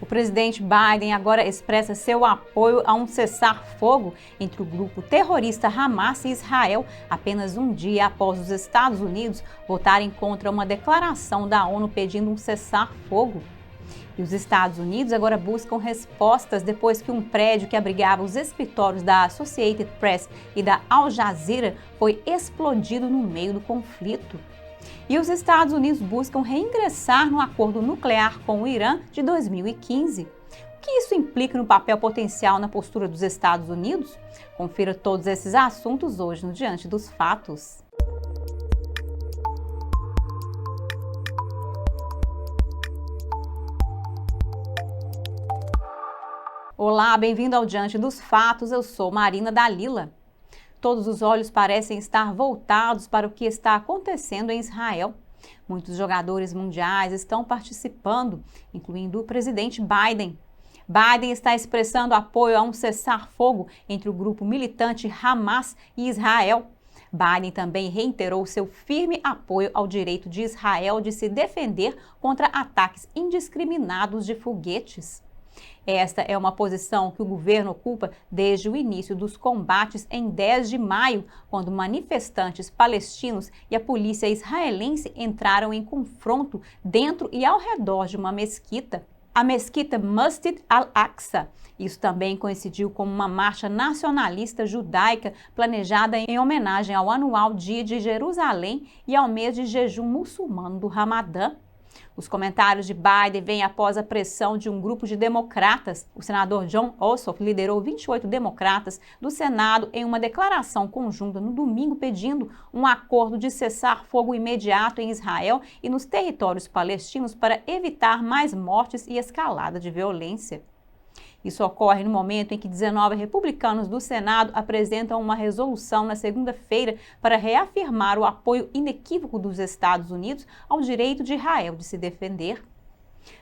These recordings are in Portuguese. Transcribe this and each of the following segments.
presidente Biden agora expressa seu apoio a um cessar-fogo entre o grupo terrorista Hamas e Israel, apenas um dia após os Estados Unidos votarem contra uma declaração da ONU pedindo um cessar-fogo. E os Estados Unidos agora buscam respostas depois que um prédio que abrigava os escritórios da Associated Press e da Al Jazeera foi explodido no meio do conflito. E os Estados Unidos buscam reingressar no acordo nuclear com o Irã de 2015. O que isso implica no papel potencial na postura dos Estados Unidos? Confira todos esses assuntos hoje no Diante dos Fatos. Olá, bem-vindo ao Diante dos Fatos, eu sou Marina Dalila. Todos os olhos parecem estar voltados para o que está acontecendo em Israel. Muitos jogadores mundiais estão participando, incluindo o presidente Biden. Biden está expressando apoio a um cessar-fogo entre o grupo militante Hamas e Israel. Biden também reiterou seu firme apoio ao direito de Israel de se defender contra ataques indiscriminados de foguetes. Esta é uma posição que o governo ocupa desde o início dos combates em 10 de maio, quando manifestantes palestinos e a polícia israelense entraram em confronto dentro e ao redor de uma mesquita, a mesquita Masjid al-Aqsa. Isso também coincidiu com uma marcha nacionalista judaica planejada em homenagem ao anual Dia de Jerusalém e ao mês de jejum muçulmano do Ramadã. Os comentários de Biden vêm após a pressão de um grupo de democratas. O senador Jon Ossoff liderou 28 democratas do Senado em uma declaração conjunta no domingo pedindo um acordo de cessar-fogo imediato em Israel e nos territórios palestinos para evitar mais mortes e escalada de violência. Isso ocorre no momento em que 19 republicanos do Senado apresentam uma resolução na segunda-feira para reafirmar o apoio inequívoco dos Estados Unidos ao direito de Israel de se defender.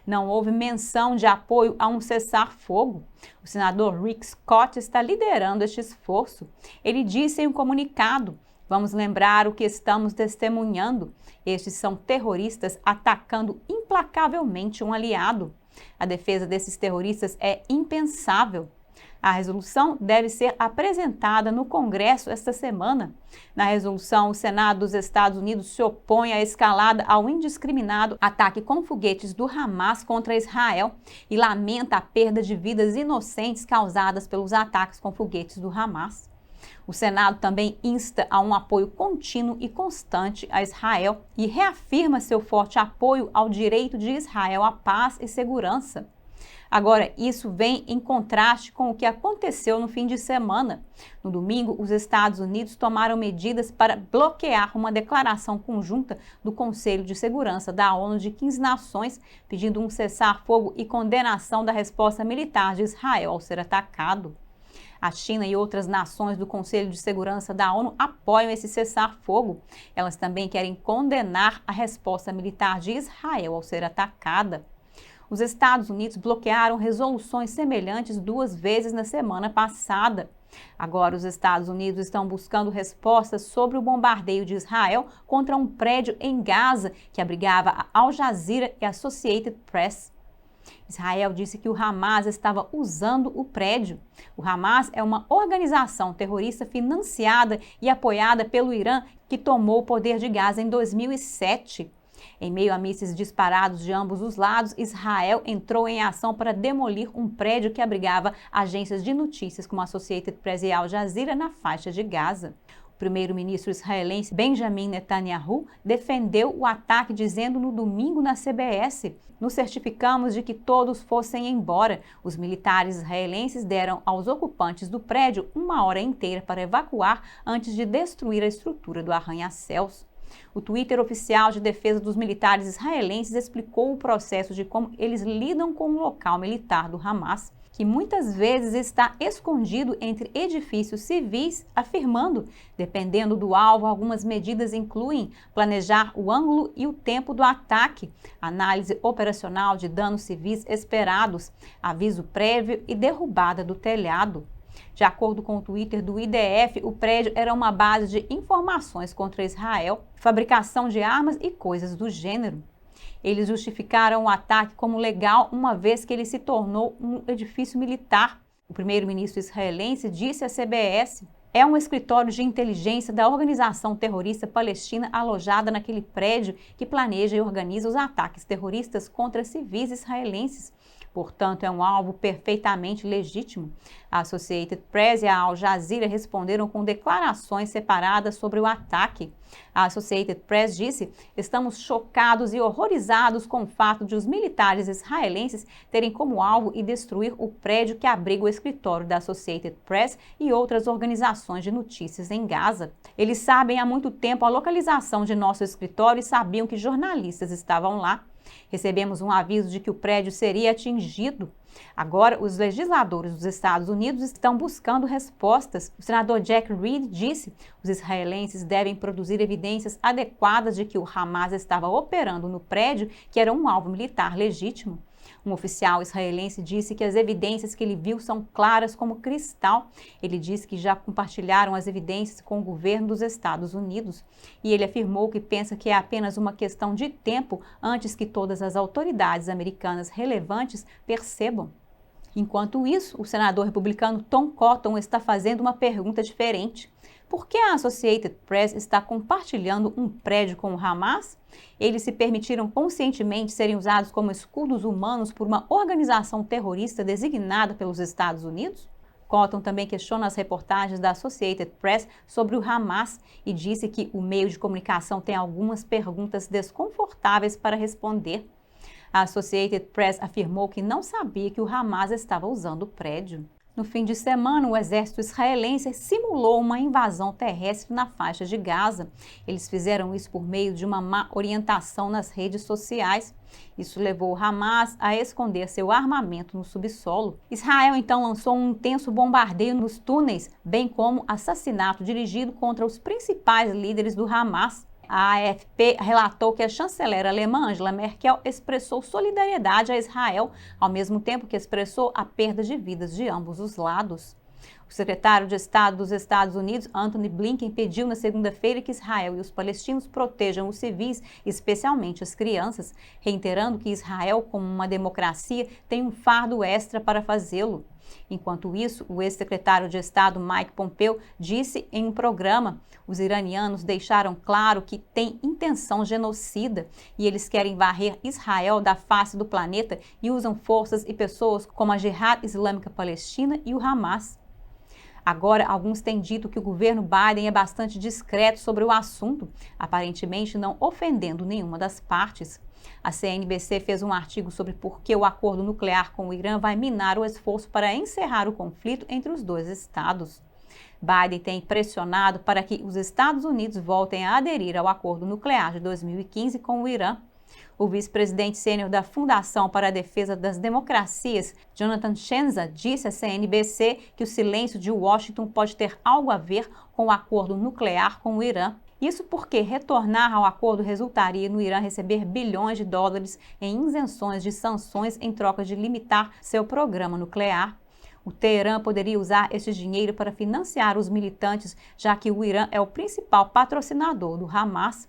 Não houve menção de apoio a um cessar-fogo. O senador Rick Scott está liderando este esforço. Ele disse em um comunicado: "Vamos lembrar o que estamos testemunhando. Estes são terroristas atacando implacavelmente um aliado. A defesa desses terroristas é impensável." A resolução deve ser apresentada no Congresso esta semana. Na resolução, o Senado dos Estados Unidos se opõe à escalada ao indiscriminado ataque com foguetes do Hamas contra Israel e lamenta a perda de vidas inocentes causadas pelos ataques com foguetes do Hamas. O Senado também insta a um apoio contínuo e constante a Israel e reafirma seu forte apoio ao direito de Israel à paz e segurança. Agora, isso vem em contraste com o que aconteceu no fim de semana. No domingo, os Estados Unidos tomaram medidas para bloquear uma declaração conjunta do Conselho de Segurança da ONU de 15 nações, pedindo um cessar-fogo e condenação da resposta militar de Israel ao ser atacado. A China e outras nações do Conselho de Segurança da ONU apoiam esse cessar-fogo. Elas também querem condenar a resposta militar de Israel ao ser atacada. Os Estados Unidos bloquearam resoluções semelhantes 2 vezes na semana passada. Agora, os Estados Unidos estão buscando respostas sobre o bombardeio de Israel contra um prédio em Gaza que abrigava a Al Jazeera e a Associated Press. Israel disse que o Hamas estava usando o prédio. O Hamas é uma organização terrorista financiada e apoiada pelo Irã que tomou o poder de Gaza em 2007. Em meio a mísseis disparados de ambos os lados, Israel entrou em ação para demolir um prédio que abrigava agências de notícias como a Associated Press e Al Jazeera na faixa de Gaza. O primeiro-ministro israelense Benjamin Netanyahu defendeu o ataque, dizendo no domingo na CBS: "Nos certificamos de que todos fossem embora. Os militares israelenses deram aos ocupantes do prédio 1 hora inteira para evacuar antes de destruir a estrutura do arranha-céus." O Twitter oficial de defesa dos militares israelenses explicou o processo de como eles lidam com o local militar do Hamas, que muitas vezes está escondido entre edifícios civis, afirmando, dependendo do alvo, algumas medidas incluem planejar o ângulo e o tempo do ataque, análise operacional de danos civis esperados, aviso prévio e derrubada do telhado. De acordo com o Twitter do IDF, o prédio era uma base de informações contra Israel, fabricação de armas e coisas do gênero. Eles justificaram o ataque como legal, uma vez que ele se tornou um edifício militar. O primeiro-ministro israelense disse à CBS: é um escritório de inteligência da organização terrorista palestina alojada naquele prédio que planeja e organiza os ataques terroristas contra civis israelenses. Portanto, é um alvo perfeitamente legítimo. A Associated Press e a Al Jazeera responderam com declarações separadas sobre o ataque. A Associated Press disse: estamos chocados e horrorizados com o fato de os militares israelenses terem como alvo e destruir o prédio que abriga o escritório da Associated Press e outras organizações de notícias em Gaza. Eles sabem há muito tempo a localização de nosso escritório e sabiam que jornalistas estavam lá. Recebemos um aviso de que o prédio seria atingido. Agora, os legisladores dos Estados Unidos estão buscando respostas. O senador Jack Reed disse: os israelenses devem produzir evidências adequadas de que o Hamas estava operando no prédio, que era um alvo militar legítimo. Um oficial israelense disse que as evidências que ele viu são claras como cristal. Ele disse que já compartilharam as evidências com o governo dos Estados Unidos. E ele afirmou que pensa que é apenas uma questão de tempo antes que todas as autoridades americanas relevantes percebam. Enquanto isso, o senador republicano Tom Cotton está fazendo uma pergunta diferente. Por que a Associated Press está compartilhando um prédio com o Hamas? Eles se permitiram conscientemente serem usados como escudos humanos por uma organização terrorista designada pelos Estados Unidos? Cotton também questiona as reportagens da Associated Press sobre o Hamas e disse que o meio de comunicação tem algumas perguntas desconfortáveis para responder. A Associated Press afirmou que não sabia que o Hamas estava usando o prédio. No fim de semana, o exército israelense simulou uma invasão terrestre na faixa de Gaza. Eles fizeram isso por meio de uma má orientação nas redes sociais. Isso levou o Hamas a esconder seu armamento no subsolo. Israel então lançou um intenso bombardeio nos túneis, bem como assassinato dirigido contra os principais líderes do Hamas. A AFP relatou que a chanceler alemã Angela Merkel expressou solidariedade a Israel, ao mesmo tempo que expressou a perda de vidas de ambos os lados. O secretário de Estado dos Estados Unidos, Antony Blinken, pediu na segunda-feira que Israel e os palestinos protejam os civis, especialmente as crianças, reiterando que Israel, como uma democracia, tem um fardo extra para fazê-lo. Enquanto isso, o ex-secretário de Estado Mike Pompeo disse em um programa: os iranianos deixaram claro que têm intenção genocida e eles querem varrer Israel da face do planeta e usam forças e pessoas como a Jihad Islâmica Palestina e o Hamas. Agora, alguns têm dito que o governo Biden é bastante discreto sobre o assunto, aparentemente não ofendendo nenhuma das partes. A CNBC fez um artigo sobre por que o acordo nuclear com o Irã vai minar o esforço para encerrar o conflito entre os dois estados. Biden tem pressionado para que os Estados Unidos voltem a aderir ao acordo nuclear de 2015 com o Irã. O vice-presidente sênior da Fundação para a Defesa das Democracias, Jonathan Shenza, disse à CNBC que o silêncio de Washington pode ter algo a ver com o acordo nuclear com o Irã. Isso porque retornar ao acordo resultaria no Irã receber bilhões de dólares em isenções de sanções em troca de limitar seu programa nuclear. O Teherã poderia usar esse dinheiro para financiar os militantes, já que o Irã é o principal patrocinador do Hamas.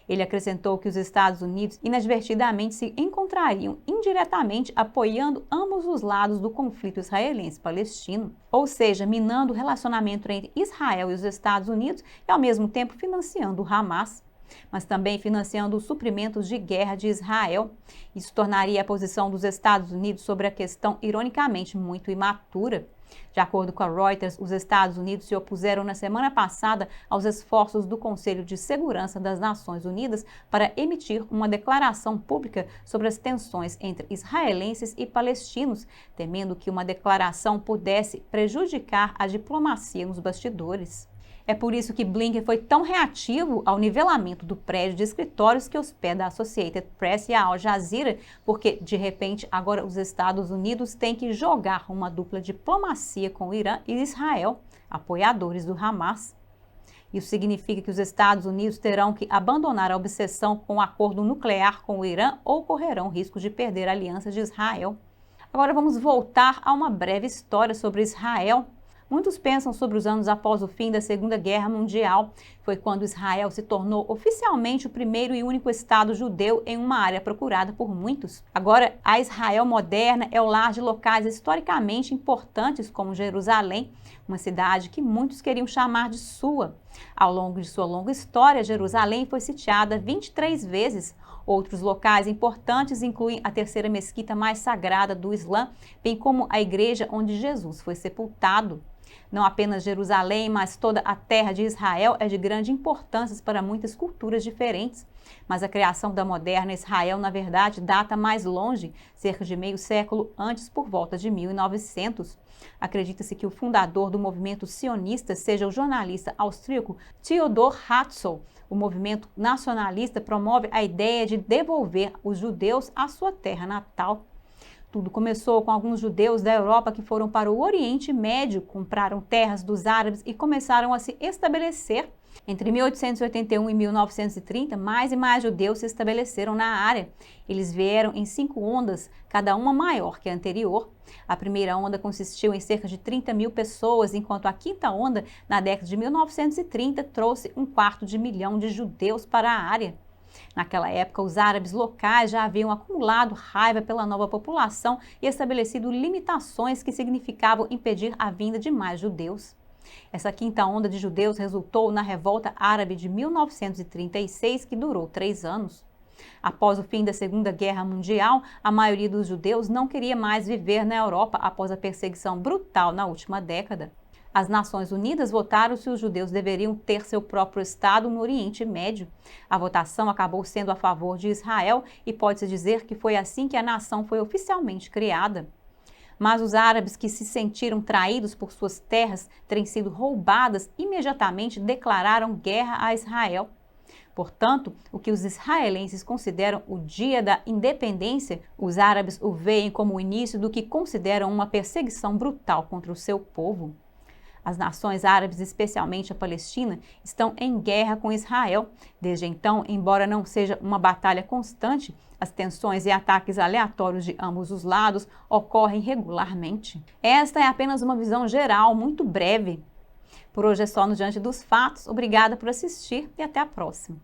Ele acrescentou que os Estados Unidos inadvertidamente se encontrariam indiretamente apoiando ambos os lados do conflito israelense-palestino, ou seja, minando o relacionamento entre Israel e os Estados Unidos e, ao mesmo tempo, financiando o Hamas, mas também financiando os suprimentos de guerra de Israel. Isso tornaria a posição dos Estados Unidos sobre a questão, ironicamente, muito imatura. De acordo com a Reuters, os Estados Unidos se opuseram na semana passada aos esforços do Conselho de Segurança das Nações Unidas para emitir uma declaração pública sobre as tensões entre israelenses e palestinos, temendo que uma declaração pudesse prejudicar a diplomacia nos bastidores. É por isso que Blinken foi tão reativo ao nivelamento do prédio de escritórios que hospeda a Associated Press e a Al Jazeera, porque, de repente, agora os Estados Unidos têm que jogar uma dupla diplomacia com o Irã e Israel, apoiadores do Hamas. Isso significa que os Estados Unidos terão que abandonar a obsessão com o acordo nuclear com o Irã ou correrão risco de perder a aliança de Israel. Agora vamos voltar a uma breve história sobre Israel. Muitos pensam sobre os anos após o fim da Segunda Guerra Mundial. Foi quando Israel se tornou oficialmente o primeiro e único Estado judeu em uma área procurada por muitos. Agora, a Israel moderna é o lar de locais historicamente importantes como Jerusalém, uma cidade que muitos queriam chamar de sua. Ao longo de sua longa história, Jerusalém foi sitiada 23 vezes. Outros locais importantes incluem a terceira mesquita mais sagrada do Islã, bem como a igreja onde Jesus foi sepultado. Não apenas Jerusalém, mas toda a terra de Israel é de grande importância para muitas culturas diferentes. Mas a criação da moderna Israel, na verdade, data mais longe, cerca de meio século antes, por volta de 1900. Acredita-se que o fundador do movimento sionista seja o jornalista austríaco Theodor Herzl. O movimento nacionalista promove a ideia de devolver os judeus à sua terra natal. Tudo começou com alguns judeus da Europa que foram para o Oriente Médio, compraram terras dos árabes e começaram a se estabelecer. Entre 1881 e 1930, mais e mais judeus se estabeleceram na área. Eles vieram em 5 ondas, cada uma maior que a anterior. A primeira onda consistiu em cerca de 30 mil pessoas, enquanto a quinta onda, na década de 1930, trouxe 1/4 milhão de judeus para a área. Naquela época, os árabes locais já haviam acumulado raiva pela nova população e estabelecido limitações que significavam impedir a vinda de mais judeus. Essa quinta onda de judeus resultou na Revolta Árabe de 1936, que durou 3 anos. Após o fim da Segunda Guerra Mundial, a maioria dos judeus não queria mais viver na Europa após a perseguição brutal na última década. As Nações Unidas votaram se os judeus deveriam ter seu próprio Estado no Oriente Médio. A votação acabou sendo a favor de Israel e pode-se dizer que foi assim que a nação foi oficialmente criada. Mas os árabes que se sentiram traídos por suas terras terem sido roubadas imediatamente declararam guerra a Israel. Portanto, o que os israelenses consideram o Dia da Independência, os árabes o veem como o início do que consideram uma perseguição brutal contra o seu povo. As nações árabes, especialmente a Palestina, estão em guerra com Israel. Desde então, embora não seja uma batalha constante, as tensões e ataques aleatórios de ambos os lados ocorrem regularmente. Esta é apenas uma visão geral, muito breve. Por hoje é só no Diante dos Fatos. Obrigada por assistir e até a próxima.